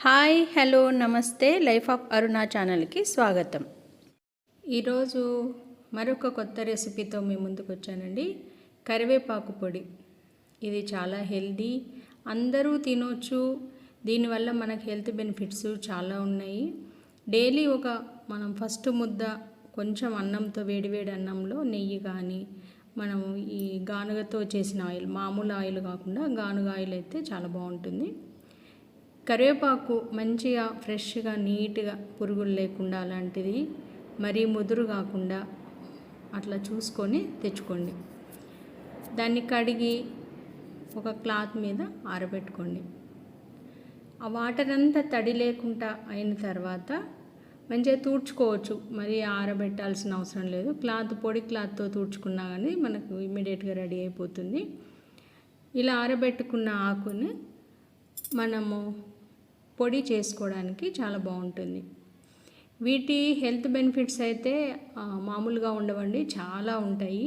Hi hello నమస్తే life of అరుణ ఛానల్కి స్వాగతం. ఈరోజు మరొక కొత్త రెసిపీతో మీ ముందుకు వచ్చానండి. కరివేపాకు పొడి. ఇది చాలా హెల్దీ, అందరూ తినొచ్చు. దీనివల్ల మనకు హెల్త్ బెనిఫిట్స్ చాలా ఉన్నాయి. డైలీ మనం ఫస్ట్ ముద్ద కొంచెం అన్నంతో వేడివేడి అన్నంలో నెయ్యి కానీ మనము ఈ గానుగతో చేసిన ఆయిల్, మామూలు ఆయిల్ కాకుండా గానుగ ఆయిల్ అయితే చాలా బాగుంటుంది. కరివేపాకు మంచిగా ఫ్రెష్గా నీట్గా పురుగులు లేకుండా అలాంటిది మరీ ముదురు కాకుండా అట్లా చూసుకొని తెచ్చుకోండి. దాన్ని కడిగి ఒక క్లాత్ మీద ఆరబెట్టుకోండి. ఆ వాటర్ అంతా తడి లేకుండా అయిన తర్వాత మంచిగా తూడ్చుకోవచ్చు. మరీ ఆరబెట్టాల్సిన అవసరం లేదు. పొడి క్లాత్తో తూడ్చుకున్నా కానీ మనకు ఇమ్మీడియట్గా రెడీ అయిపోతుంది. ఇలా ఆరబెట్టుకున్న ఆకుని మనము పొడి చేసుకోవడానికి చాలా బాగుంటుంది. వీటి హెల్త్ బెనిఫిట్స్ అయితే మామూలుగా ఉండవండి, చాలా ఉంటాయి.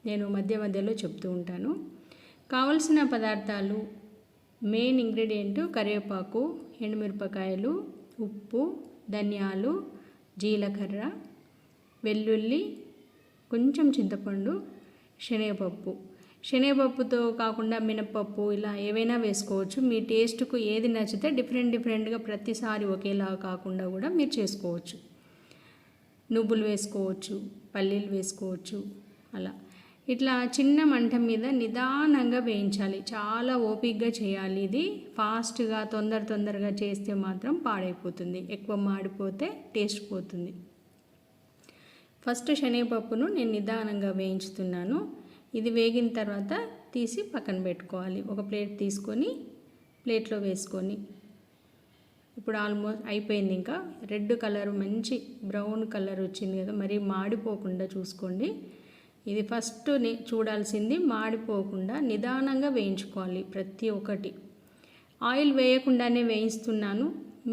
నేను మధ్యలో చెప్తూ ఉంటాను. కావలసిన పదార్థాలు: మెయిన్ ఇంగ్రీడియంట్ కరివేపాకు, ఎండుమిరపకాయలు, ఉప్పు, ధనియాలు, జీలకర్ర, వెల్లుల్లి, కొంచెం చింతపండు, శనగపప్పుతో కాకుండా మినపప్పు, ఇలా ఏవైనా వేసుకోవచ్చు. మీ టేస్ట్కు ఏది నచ్చితే డిఫరెంట్గా ప్రతిసారి ఒకేలా కాకుండా కూడా మీరు చేసుకోవచ్చు. నువ్వులు వేసుకోవచ్చు, పల్లీలు వేసుకోవచ్చు. అలా ఇట్లా చిన్న మంట మీద నిదానంగా వేయించాలి. చాలా ఓపికగా చేయాలి. ఇది ఫాస్ట్గా తొందరగా చేస్తే మాత్రం పాడైపోతుంది. ఎక్కువ మాడిపోతే టేస్ట్ పోతుంది. ఫస్ట్ శనగపప్పును నేను నిదానంగా వేయించుతున్నాను. ఇది వేగిన తర్వాత తీసి పక్కన పెట్టుకోవాలి. ఒక ప్లేట్ తీసుకొని ప్లేట్లో వేసుకొని, ఇప్పుడు ఆల్మోస్ట్ అయిపోయింది. ఇంకా రెడ్ కలర్, మంచి బ్రౌన్ కలర్ వచ్చింది కదా, మరీ మాడిపోకుండా చూసుకోండి. ఇది ఫస్ట్ చూడాల్సింది, మాడిపోకుండా నిదానంగా వేయించుకోవాలి ప్రతి ఒక్కటి. ఆయిల్ వేయకుండానే వేయిస్తున్నాను.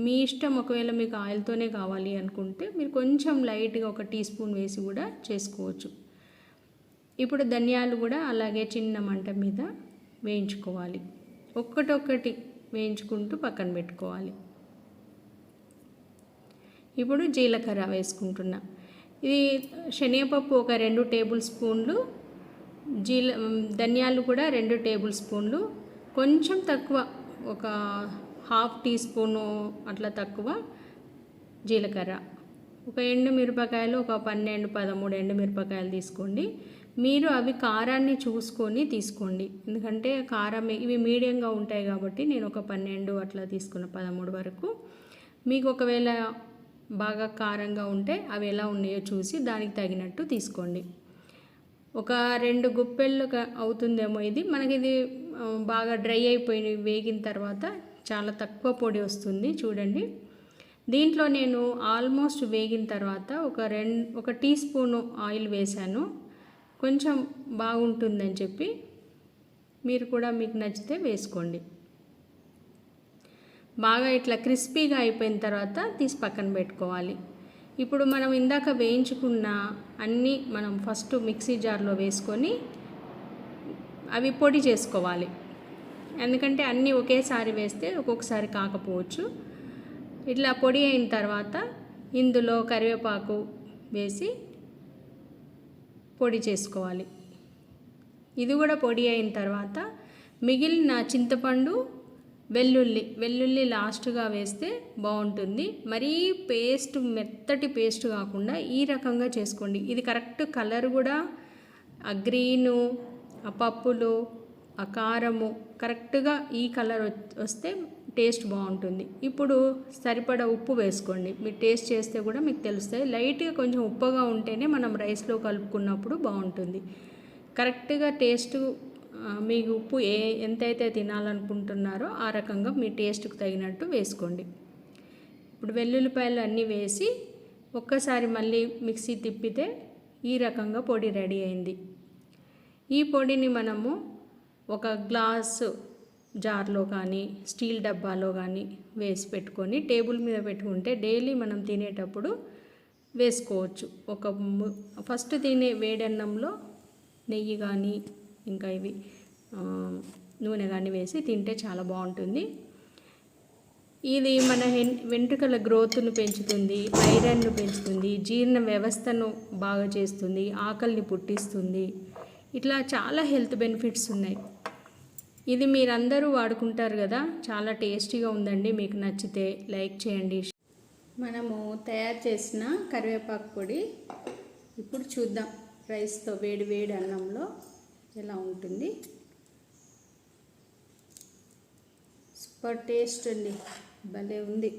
మీ ఇష్టం. ఒకవేళ మీకు ఆయిల్తోనే కావాలి అనుకుంటే మీరు కొంచెం లైట్గా 1 టీ స్పూన్ వేసి కూడా చేసుకోవచ్చు. ఇప్పుడు ధనియాలు కూడా అలాగే చిన్న మంట మీద వేయించుకోవాలి. ఒక్కటొక్కటి వేయించుకుంటూ పక్కన పెట్టుకోవాలి. ఇప్పుడు జీలకర్ర వేసుకుంటున్నా. ఇది శనగపప్పు ఒక 2 టేబుల్ స్పూన్లు, ధనియాలు కూడా 2 టేబుల్ స్పూన్లు, కొంచెం తక్కువ ఒక 1/2 టీ స్పూను అట్లా తక్కువ జీలకర్ర, ఒక ఎండుమిరపకాయలు ఒక 12-13 ఎండుమిరపకాయలు తీసుకోండి. మీరు అవి కారాన్ని చూసుకొని తీసుకోండి. ఎందుకంటే కారం ఇవి మీడియంగా ఉంటాయి కాబట్టి నేను ఒక 12 అట్లా తీసుకున్న, 13 వరకు. మీకు ఒకవేళ బాగా కారంగా ఉంటే అవి ఎలా ఉన్నాయో చూసి దానికి తగినట్టు తీసుకోండి. ఒక 2 గుప్పెళ్ళు అవుతుందేమో ఇది. మనకి బాగా డ్రై అయిపోయి వేగిన తర్వాత చాలా తక్కువ పొడి వస్తుంది చూడండి. దీంట్లో నేను ఆల్మోస్ట్ వేగిన తర్వాత ఒక టీ స్పూను ఆయిల్ వేశాను. కొంచెం బాగుంటుందని చెప్పి మీరు కూడా మీకు నచ్చితే వేసుకోండి. బాగా ఇట్లా క్రిస్పీగా అయిపోయిన తర్వాత తీసి పక్కన పెట్టుకోవాలి. ఇప్పుడు మనం ఇందాక వేయించుకున్న అన్నీ మనం ఫస్ట్ మిక్సీ జార్లో వేసుకొని అవి పొడి చేసుకోవాలి. ఎందుకంటే అన్నీ ఒకేసారి వేస్తే ఒక్కొక్కసారి కాకపోవచ్చు. ఇట్లా పొడి అయిన తర్వాత ఇందులో కరివేపాకు వేసి పొడి చేసుకోవాలి. ఇది కూడా పొడి అయిన తర్వాత మిగిలిన చింతపండు, వెల్లుల్లి లాస్ట్గా వేస్తే బాగుంటుంది. మరీ మెత్తటి పేస్ట్ కాకుండా ఈ రకంగా చేసుకోండి. ఇది కరెక్ట్ కలర్ కూడా, ఆ గ్రీను, ఆ పప్పులు, ఆ కారము కరెక్ట్గా ఈ కలర్ వస్తే టేస్ట్ బాగుంటుంది. ఇప్పుడు సరిపడా ఉప్పు వేసుకోండి. మీరు టేస్ట్ చేస్తే కూడా మీకు తెలుస్తాయి. లైట్గా కొంచెం ఉప్పుగా ఉంటేనే మనం రైస్లో కలుపుకున్నప్పుడు బాగుంటుంది. కరెక్ట్గా టేస్ట్ మీకు ఉప్పు ఎంతైతే తినాలనుకుంటున్నారో ఆ రకంగా మీ టేస్ట్కి తగినట్టు వేసుకోండి. ఇప్పుడు వెల్లుల్లిపాయలు అన్నీ వేసి ఒక్కసారి మళ్ళీ మిక్సీ తిప్పితే ఈ రకంగా పొడి రెడీ అయింది. ఈ పొడిని మనము ఒక గ్లాసు జార్లో కానీ స్టీల్ డబ్బాలో కానీ వేసి పెట్టుకొని టేబుల్ మీద పెట్టుకుంటే డైలీ మనం తినేటప్పుడు వేసుకోవచ్చు. ఫస్ట్ తినే వేడన్నంలో నెయ్యి కానీ ఇంకా నూనె కానీ వేసి తింటే చాలా బాగుంటుంది. ఇది మన వెంట్రుకల గ్రోత్ను పెంచుతుంది, ఐరన్ను పెంచుతుంది, జీర్ణ వ్యవస్థను బాగా చేస్తుంది, ఆకలిని పుట్టిస్తుంది. ఇట్లా చాలా హెల్త్ బెనిఫిట్స్ ఉన్నాయి. ఇది మీరందరూ వాడుకుంటారు కదా, చాలా టేస్టీగా ఉందండి. మీకు నచ్చితే లైక్ చేయండి. మనము తయారు చేసిన కరివేపాకు పొడి ఇప్పుడు చూద్దాం. రైస్తో వేడి వేడి అన్నంలో ఎలా ఉంటుంది. సూపర్ టేస్ట్ అండి, భలే ఉంది.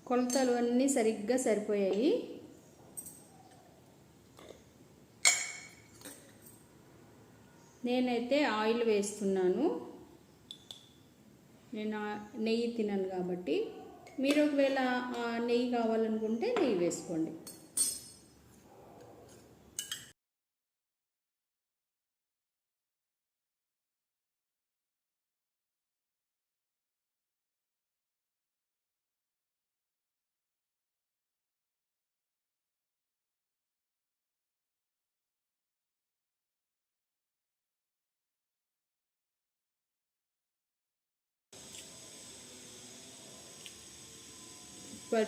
కొలతలు అన్నీ సరిగ్గా సరిపోయాయి. నేనైతే ఆయిల్ వేస్తున్నాను. నేను నెయ్యి తినను కాబట్టి, మీరు ఒకవేళ నెయ్యి కావాలనుకుంటే నెయ్యి వేసుకోండి.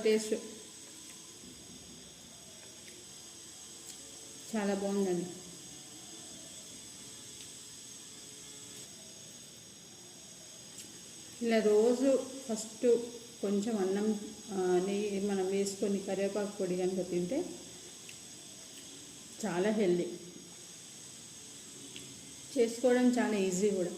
టేస్ట్ చాలా బాగుందండి. ఇలా రోజు ఫస్ట్ కొంచెం అన్నం నెయ్యి మనం వేసుకొని కరివేపాకు పొడి కనుక తింటే చాలా హెల్దీ, చేసుకోవడం చాలా ఈజీ కూడా.